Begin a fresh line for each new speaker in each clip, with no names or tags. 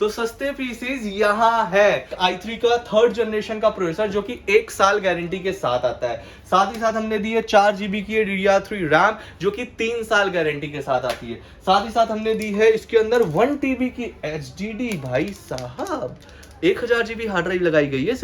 तो सस्ते पीसीज यहाँ है। i3 का 3rd जनरेशन का प्रोसेसर जो कि 1 साल गारंटी के साथ आता है। साथ ही साथ हमने दी है 4 GB की DDR3 रैम जो कि 3 साल गारंटी के साथ आती है। साथ ही साथ हमने दी है इसके अंदर 1 TB की HDD। भाई साहब 1000 GB हार्ड ड्राइव लगाई गई है।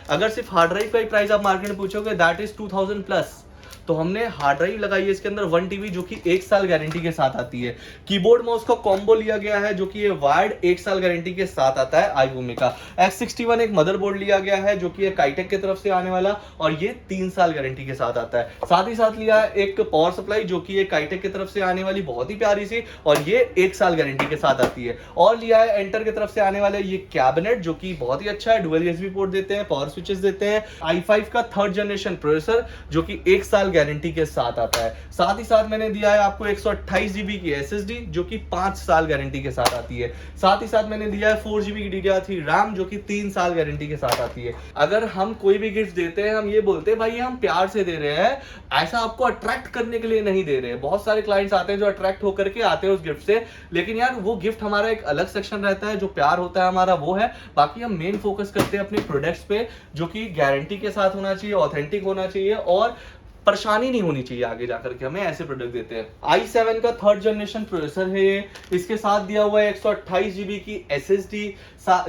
अगर सिर्फ हार्ड ड्राइव का ही प्राइस आप मार्केट में पूछोगे दैट इज 2000 प्लस। तो हमने हार्ड ड्राइव लगाई है इसके अंदर 1 TB जो कि 1 साल गारंटी के साथ आती है। कीबोर्ड माउस का कॉम्बो लिया गया है जो कि ये वायर्ड 1 साल गारंटी के साथ आता है आईवूमे का। X61 एक मदरबोर्ड लिया गया है जो कि काइटेक की तरफ से आने वाला, और ये 3 साल गारंटी के साथ आता है। साथ ही साथ लिया है एक पावर सप्लाई जो कि काइटेक की तरफ से आने वाली बहुत ही प्यारी सी, और ये 1 साल गारंटी के साथ आती है। और लिया है एंटर की तरफ से आने वाले ये कैबिनेट जो कि बहुत ही अच्छा है, डुअल USB पोर्ट देते हैं, पावर स्विचेस देते हैं। i5 का 3rd जनरेशन प्रोसेसर जो कि 1 साल गारंटी के साथ आता है। साथ ही साथ मैंने दिया है आपको 128 GB की SSD जो कि 5 साल गारंटी के साथ आती है। साथ ही साथ मैंने दिया है 4 GB की DDR3 रैम जो कि 3 साल गारंटी के साथ आती है। अगर हम कोई भी गिफ्ट देते हैं हम ये बोलते हैं भाई हम प्यार से दे रहे हैं, ऐसा आपको अट्रैक्ट करने के लिए नहीं दे रहे हैं। बहुत सारे क्लाइंट्स आते हैं जो अट्रैक्ट होकर के आते हैं उस गिफ्ट से, लेकिन यार वो गिफ्ट हमारा एक अलग सेक्शन रहता है, जो प्यार होता है हमारा वो है। बाकी हम मेन फोकस करते हैं अपने प्रोडक्ट्स पे जो कि गारंटी के साथ होना चाहिए, ऑथेंटिक होना चाहिए और परेशानी नहीं होनी चाहिए आगे जाकर के, हमें ऐसे प्रोडक्ट देते हैं। i7 का 3rd जनरेशन प्रोसेसर है ये। इसके साथ दिया हुआ है 128 GB की SSD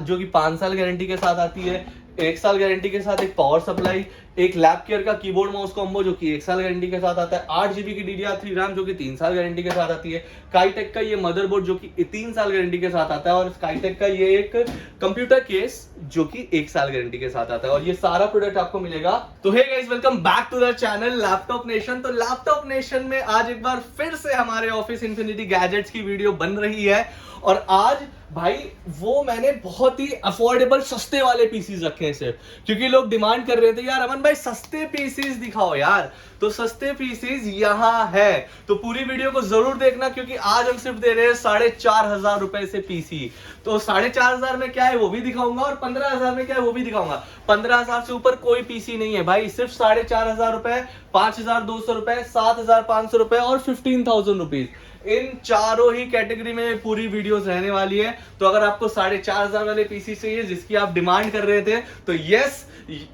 जो कि 5 साल गारंटी के साथ आती है। 1 साल गारंटी के साथ एक पावर सप्लाई, एक लैब केयर का कीबोर्ड माउस कॉम्बो जो कि 1 साल गारंटी के साथ आता है। 8 GB की DDR3 रैम जो कि 3 साल गारंटी के साथ आती है। काइटेक का ये मदरबोर्ड जो कि 3 साल गारंटी के साथ आता है, और काइटेक का ये एक कंप्यूटर केस जो कि 1 साल गारंटी के साथ आता है। और ये सारा प्रोडक्ट आपको मिलेगा। तो hey guys, welcome back to the channel Laptop Nation. तो लैपटॉप नेशन में आज एक बार फिर से हमारे ऑफिस इन्फिनिटी गैजेट्स की वीडियो बन रही है, और आज भाई वो मैंने बहुत ही अफोर्डेबल सस्ते वाले पीसीज रखे हैं सिर्फ, क्योंकि लोग डिमांड कर रहे थे यार अमन भाई सस्ते पीसीज दिखाओ यार। तो सस्ते पीसीज यहाँ है, तो पूरी वीडियो को जरूर देखना, क्योंकि आज हम सिर्फ दे रहे हैं 4500 रुपए से पीसी। तो 4500 में क्या है वो भी दिखाऊंगा, और 15000 में क्या है वो भी दिखाऊंगा। 15000 से ऊपर कोई पीसी नहीं है भाई, सिर्फ 4500 रुपए, 5200 रुपए, 7500 रुपए और 15000 रुपीज। इन चारों ही कैटेगरी में पूरी वीडियोस रहने वाली है। तो अगर आपको 4500 वाले पीसी चाहिए जिसकी आप डिमांड कर रहे थे, तो यस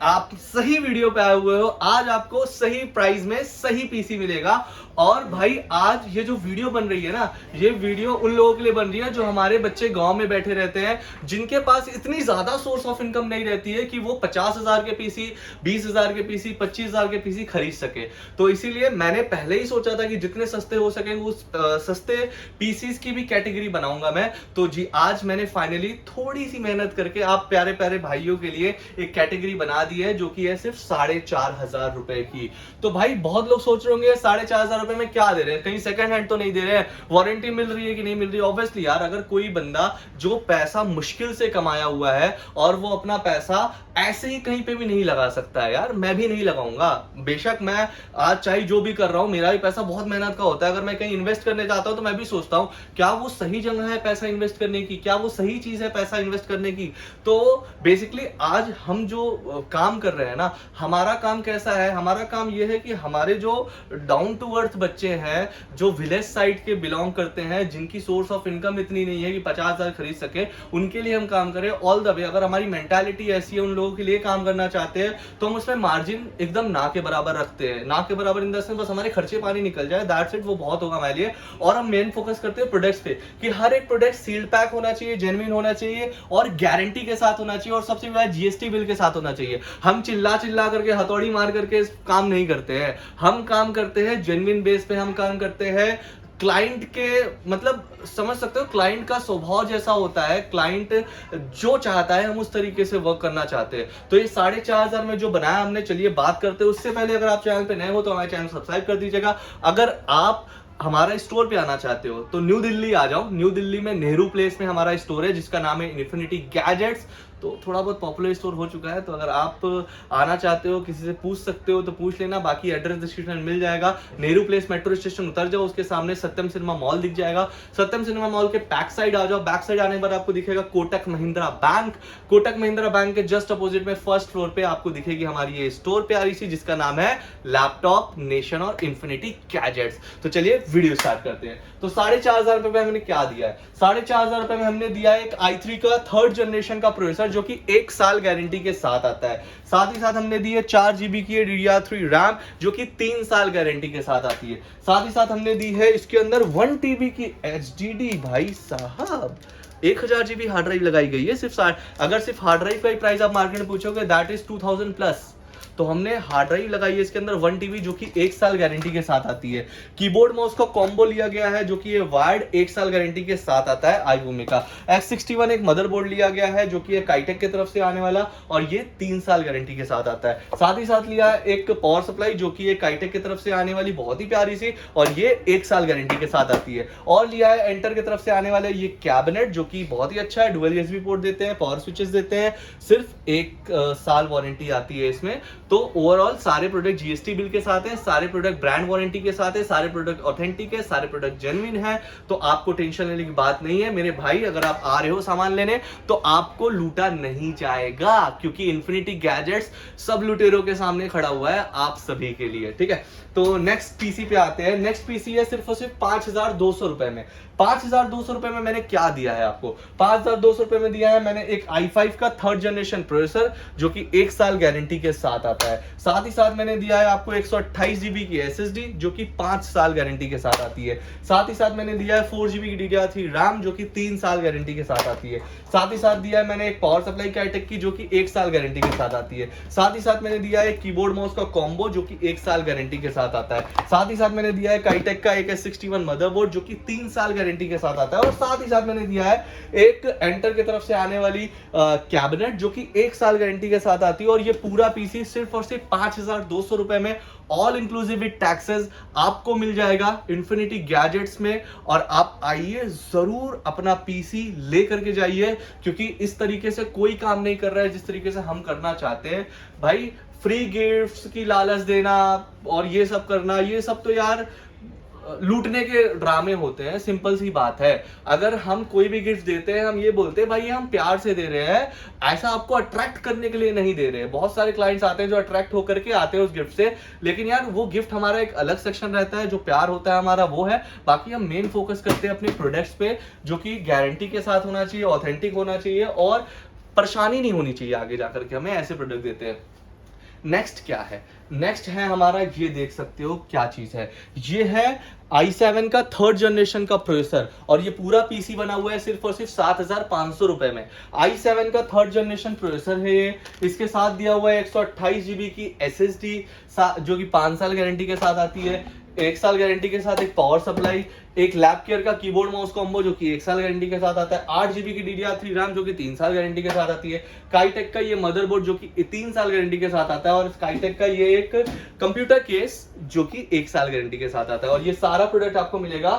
आप सही वीडियो पे आए हुए हो। आज आपको सही प्राइस में सही पीसी मिलेगा। और भाई आज ये जो वीडियो बन रही है ना, ये वीडियो उन लोगों के लिए बन रही है जो हमारे बच्चे गांव में बैठे रहते हैं, जिनके पास इतनी ज्यादा सोर्स ऑफ इनकम नहीं रहती है कि वो 50,000 के पीसी, 20,000 के पीसी, 25,000 के पीसी खरीद सके। तो इसीलिए मैंने पहले ही सोचा था कि जितने सस्ते हो सके उस सस्ते पीसीज की भी कैटेगरी बनाऊंगा मैं। तो जी आज मैंने फाइनली थोड़ी सी मेहनत करके आप प्यारे प्यारे भाइयों के लिए एक कैटेगरी बना दी है जो कि है सिर्फ 4500 रुपए की। तो भाई बहुत लोग सोच रहे होंगे 4500 रुपए में क्या दे रहे हैं, कहीं सेकंड हैंड तो नहीं दे रहे हैं, वारंटी मिल रही है कि नहीं मिल रही है। ऑब्वियसली यार, अगर कोई बंदा जो पैसा मुश्किल से कमाया हुआ है और वो अपना पैसा ऐसे ही कहीं पे भी नहीं लगा सकता है, यार मैं भी नहीं लगाऊंगा। बेशक मैं आज चाहे जो भी कर रहा हूं, मेरा भी पैसा बहुत मेहनत का होता है। अगर मैं कहीं इन्वेस्ट करने जाता हूं तो मैं भी सोचता हूं क्या वो सही जगह है पैसा इन्वेस्ट करने की, क्या वो सही चीज है पैसा इन्वेस्ट करने की। तो बेसिकली आज हम जो काम कर रहे हैं ना, हमारा काम कैसा है, हमारा काम यह है कि हमारे जो डाउन टू अर्थ बच्चे हैं, जो विलेज साइड के बिलोंग करते हैं, जिनकी सोर्स ऑफ इनकम इतनी नहीं है कि 50,000 खरीद सके, उनके लिए हम काम करें ऑल द वे। अगर हमारी मेंटालिटी ऐसी है, उन लोगों के लिए काम करना चाहते हैं, तो हम उसमें मार्जिन एकदम ना के बराबर रखते हैं। ना के बराबर इन द सेंस बस हमारे खर्चे पानी निकल जाए, दैट्स इट, वो बहुत होगा हमारे लिए। और हम मेन फोकस करते हैं प्रोडक्ट्स पे कि हर एक प्रोडक्ट सील्ड पैक होना चाहिए, जेन्युइन होना चाहिए और गारंटी के साथ होना चाहिए, और सबसे बड़ा जीएसटी बिल के साथ होना चाहिए। हम चिल्ला चिल्ला करके हथौड़ी मार करके काम नहीं करते हैं, हम काम करते हैं जेन्युइन बेस पे, हम काम करते हैं क्लाइंट के, मतलब समझ सकते हो क्लाइंट का स्वभाव जैसा होता है, क्लाइंट जो चाहता है हम उस तरीके से वर्क करना चाहते हैं। तो ये 4500 में जो बनाया हमने, चलिए बात करते हैं। उससे पहले अगर आप चैनल पे नए हो तो हमारे चैनल सब्सक्राइब कर दीजिएगा। अगर आप हमारा स्टोर पे आना चाहते हो तो न्यू दिल्ली आ जाओ। न्यू दिल्ली में नेहरू प्लेस में हमारा स्टोर है जिसका नाम है इन्फिनिटी गैजेट्स। तो थोड़ा बहुत पॉपुलर स्टोर हो चुका है, तो अगर आप आना चाहते हो, किसी से पूछ सकते हो तो पूछ लेना, बाकी एड्रेस डिस्क्रिप्शन में मिल जाएगा। नेहरू प्लेस मेट्रो स्टेशन उतर जाओ, उसके सामने सत्यम सिनेमा मॉल दिख जाएगा। सत्यम सिनेमा मॉल के बैक साइड आ जाओ, बैक साइड आने पर आपको दिखेगा कोटक महिंद्रा बैंक। कोटक महिंद्रा बैंक के जस्ट अपोजिट में फर्स्ट फ्लोर पे आपको दिखेगी हमारी ये स्टोर प्यारी सी, जिसका नाम है लैपटॉप नेशन और इन्फिनिटी गैजेट्स। तो चलिए वीडियो स्टार्ट करते हैं। तो 4,500 रुपए में हमने क्या दिया है? 4,500 रुपए में हमने दिया है एक i3 का 3rd जनरेशन का प्रोसेसर जो कि 1 साल गारंटी के साथ आता है। साथ ही साथ हमने दी है 4 GB की DDR3 रैम जो कि 3 साल गारंटी के साथ आती है। साथ ही साथ हमने दी है इसके अंदर 1 TB की HDD। भाई साहब 1000 GB हार्ड ड्राइव लगाई गई है। अगर सिर्फ हार्ड ड्राइव का ही प्राइस आप मार्केट में पूछोगे दैट इज 2000 प्लस। तो हमने हार्ड ड्राइव लगाई है इसके अंदर 1 TB जो कि 1 साल गारंटी के साथ आती है। कीबोर्ड माउस का कॉम्बो लिया गया है जो कि ये वायर्ड 1 साल गारंटी के साथ आता है iWoome का। X61 एक मदरबोर्ड लिया गया है जो कि ये काइटेक की तरफ से आने वाला और ये 3 साल गारंटी के साथ आता है। साथ ही साथ लिया है एक पावर सप्लाई जो कि ये काइटेक की तरफ से आने वाली बहुत ही प्यारी सी और ये 1 साल गारंटी के साथ आती है। और लिया है एंटर की तरफ से आने वाले ये कैबिनेट जो कि बहुत ही अच्छा है। डुअल USB पोर्ट देते हैं, पावर स्विचेस देते हैं, सिर्फ 1 साल वारंटी आती है इसमें। तो ओवरऑल सारे प्रोडक्ट जीएसटी बिल के साथ है, सारे प्रोडक्ट ब्रांड वारंटी के साथ है, सारे प्रोडक्ट ऑथेंटिक है, सारे प्रोडक्ट जेन्युइन है। तो आपको टेंशन लेने की बात नहीं है मेरे भाई। अगर आप आ रहे हो सामान लेने तो आपको लूटा नहीं जाएगा क्योंकि इन्फिनिटी गैजेट्स सब लुटेरों के सामने खड़ा हुआ है आप सभी के लिए। ठीक है, तो नेक्स्ट पीसी पे आते हैं। नेक्स्ट पीसी है सिर्फ और सिर्फ 5,200 रुपए में। 5,200 रुपए में मैंने क्या दिया है आपको? 5,200 रुपए में दिया है मैंने एक i5 का 3rd जनरेशन प्रोसेसर जो कि 1 साल गारंटी के साथ आता है। साथ ही साथ मैंने दिया है आपको 128 GB की SSD जो कि 5 साल गारंटी के साथ आती है। साथ ही साथ मैंने दिया है 4 GB की DDR3 रैम जो कि 3 साल गारंटी के साथ आती है। साथ ही साथ दिया है मैंने एक पावर सप्लाई काइटेक की जो कि 1 साल गारंटी के साथ आती है। साथ ही साथ मैंने दिया है कीबोर्ड माउस का कॉम्बो जो कि 1 साल गारंटी के साथ आता है। साथ ही साथ मैंने दिया है काइटेक का एक S61 मदरबोर्ड जो कि 3 साल गारंटी के साथ आता है। और साथ ही साथ मैंने दिया है एक एंटर की तरफ से आने वाली कैबिनेट जो कि 1 साल गारंटी के साथ आती है। और ये पूरा पीसी सिर्फ और सिर्फ 5,200 रुपए में ऑल इंक्लूसिव विद टैक्सेस आपको मिल जाएगा इन्फिनिटी गैजेट्स में। और आप आइए जरूर अपना पीसी लेकर के जाइए क्योंकि इस तरीके से कोई काम नहीं कर रहा है जिस तरीके से हम करना चाहते हैं। भाई फ्री गिफ्ट्स की लालच देना और ये सब करना, ये सब तो यार लूटने के ड्रामे होते हैं। सिंपल सी बात है, अगर हम कोई भी गिफ्ट देते हैं हम ये बोलते हैं भाई हम प्यार से दे रहे हैं, ऐसा आपको अट्रैक्ट करने के लिए नहीं दे रहे हैं। बहुत सारे क्लाइंट्स आते हैं जो अट्रैक्ट होकर के आते हैं उस गिफ्ट से, लेकिन यार वो गिफ्ट हमारा एक अलग सेक्शन रहता है, जो प्यार होता है हमारा वो है। बाकी हम मेन फोकस करते हैं अपने प्रोडक्ट्स पे जो कि गारंटी के साथ होना चाहिए, ऑथेंटिक होना चाहिए और परेशानी नहीं होनी चाहिए आगे जाकर के, हमें ऐसे प्रोडक्ट देते हैं। नेक्स्ट क्या है? नेक्स्ट है हमारा, ये देख सकते हो क्या चीज है, ये है i7 का 3rd जनरेशन का प्रोसेसर और ये पूरा पीसी बना हुआ है सिर्फ और सिर्फ 7,500 रुपए में। i7 का 3rd जनरेशन प्रोसेसर है ये। इसके साथ दिया हुआ है 128 GB की SSD जो कि 5 साल गारंटी के साथ आती है। 1 साल गारंटी के साथ एक पावर सप्लाई, एक लैब केयर का कीबोर्ड माउस कॉम्बो जो कि 1 साल गारंटी के साथ आता है। 8 GB की DDR3 रैम जो कि 3 साल गारंटी के साथ आती है। काइटेक का ये मदरबोर्ड जो कि 3 साल गारंटी के साथ आता है और काइटेक का ये एक कंप्यूटर केस जो कि 1 साल गारंटी के साथ आता है। और ये सारा प्रोडक्ट आपको मिलेगा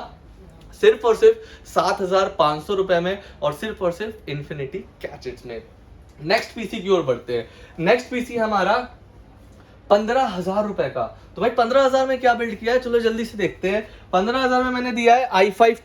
सिर्फ और सिर्फ 7,500 रुपए में और सिर्फ इन्फिनिटी गैजेट्स में। नेक्स्ट पीसी की ओर बढ़ते हैं। नेक्स्ट पीसी हमारा 15,000 रुपए का। तो भाई 15,000 में क्या बिल्ड किया है, चलो जल्दी से देखते हैं। 15,000 में मैंने दिया है i7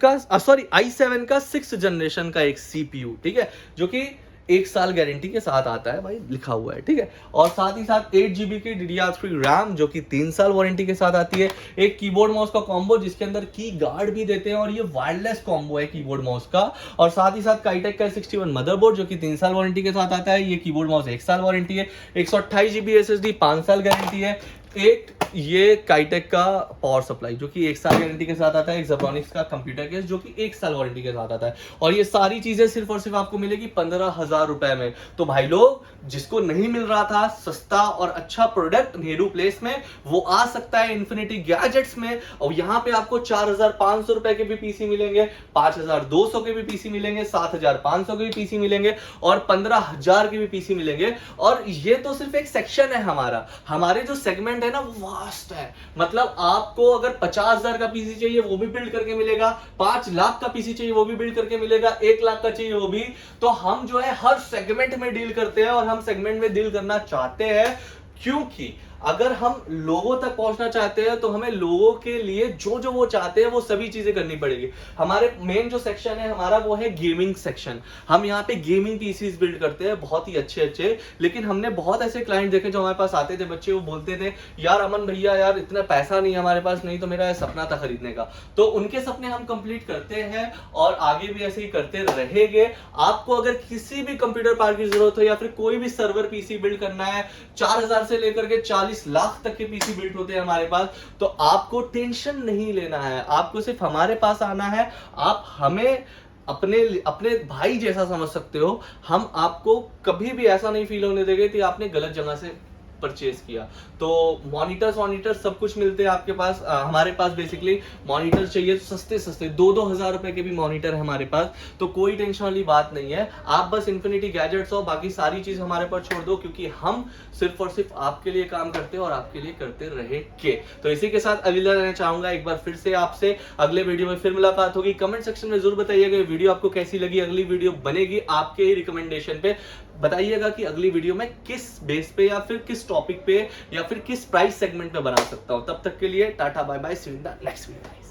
का 6th जनरेशन का एक CPU, ठीक है, जो कि 1 साल गारंटी के साथ आता है, भाई लिखा हुआ है, ठीक है। और साथ ही साथ 8 GB की DDR3 रैम जो कि 3 साल वारंटी के साथ आती है। एक कीबोर्ड माउस का कॉम्बो जिसके अंदर की गार्ड भी देते हैं और ये वायरलेस कॉम्बो है कीबोर्ड माउस का। और साथ ही साथ काइटेक का 61 मदरबोर्ड जो कि 3 साल वारंटी के साथ आता है। ये कीबोर्ड माउस 1 साल वारंटी है। 128 GB SSD 5 साल गारंटी है। एक ये काइटेक का पावर सप्लाई जो कि 1 साल गारंटी के साथ आता है। एक जेब्रॉनिक्स का कंप्यूटर केस जो कि 1 साल वारंटी के साथ आता है। और ये सारी चीजें सिर्फ और सिर्फ आपको मिलेगी 15,000 रुपए में। तो भाई लोग, जिसको नहीं मिल रहा था सस्ता और अच्छा प्रोडक्ट नेहरू प्लेस में, वो आ सकता है इन्फिनिटी गैजेट्स में। और यहाँ पे आपको 4,500 रुपए के भी पीसी मिलेंगे, 5,200 के भी पीसी मिलेंगे, 7,500 के भी पीसी मिलेंगे और 15,000 के भी पीसी मिलेंगे। और ये तो सिर्फ एक सेक्शन है हमारा। हमारे जो सेगमेंट है ना वो वास्ट है। मतलब आपको अगर 50,000 का पीसी चाहिए वो भी बिल्ड करके मिलेगा, 5 लाख का पीसी चाहिए वो भी बिल्ड करके मिलेगा, 1 लाख का चाहिए वो भी। तो हम जो है हर सेगमेंट में डील करते हैं और हम सेगमेंट में डील करना चाहते हैं क्योंकि अगर हम लोगों तक पहुंचना चाहते हैं तो हमें लोगों के लिए जो जो वो चाहते हैं वो सभी चीजें करनी पड़ेगी। हमारे मेन जो सेक्शन है हमारा वो है गेमिंग सेक्शन। हम यहाँ पे गेमिंग पीसीज बिल्ड करते हैं बहुत ही अच्छे अच्छे। लेकिन हमने बहुत ऐसे क्लाइंट देखे जो हमारे पास आते थे बच्चे, वो बोलते थे यार अमन भैया यार इतना पैसा नहीं है हमारे पास, नहीं तो मेरा सपना था खरीदने का। तो उनके सपने हम कंप्लीट करते हैं और आगे भी ऐसे ही करते रहेंगे। आपको अगर किसी भी कंप्यूटर पार्ट की जरूरत हो या फिर कोई भी सर्वर पीसी बिल्ड करना है, 4000 से लेकर के 40 लाख तक के पीसी बिल्ड होते हैं हमारे पास, तो आपको टेंशन नहीं लेना है, आपको सिर्फ हमारे पास आना है। आप हमें अपने अपने भाई जैसा समझ सकते हो। हम आपको कभी भी ऐसा नहीं फील होने देंगे कि आपने गलत जगह से परचेज किया। तो मॉनिटर सब कुछ मिलते हैं आपके पास। हमारे पास बेसिकली मॉनिटर चाहिए तो सस्ते सस्ते 2-2 हजार रुपए के भी मॉनिटर है हमारे पास। तो कोई टेंशन वाली बात नहीं है, आप बस इन्फिनिटी गैजेट्स और बाकी सारी चीज हमारे पर छोड़ दो, क्योंकि हम सिर्फ और सिर्फ आपके लिए काम करते हैं और आपके लिए करते रहेंगे। तो इसी के साथ अलविदा रहना चाहूंगा। एक बार फिर से आपसे अगले वीडियो में फिर मुलाकात होगी। कमेंट सेक्शन में जरूर बताइएगा वीडियो आपको कैसी लगी। अगली वीडियो बनेगी आपके ही रिकमेंडेशन पे। बताइएगा कि अगली वीडियो में किस बेस पे या फिर किस टॉपिक पे या फिर किस प्राइस सेगमेंट में बना सकता हूं। तब तक के लिए tata bye bye, see you in the next video.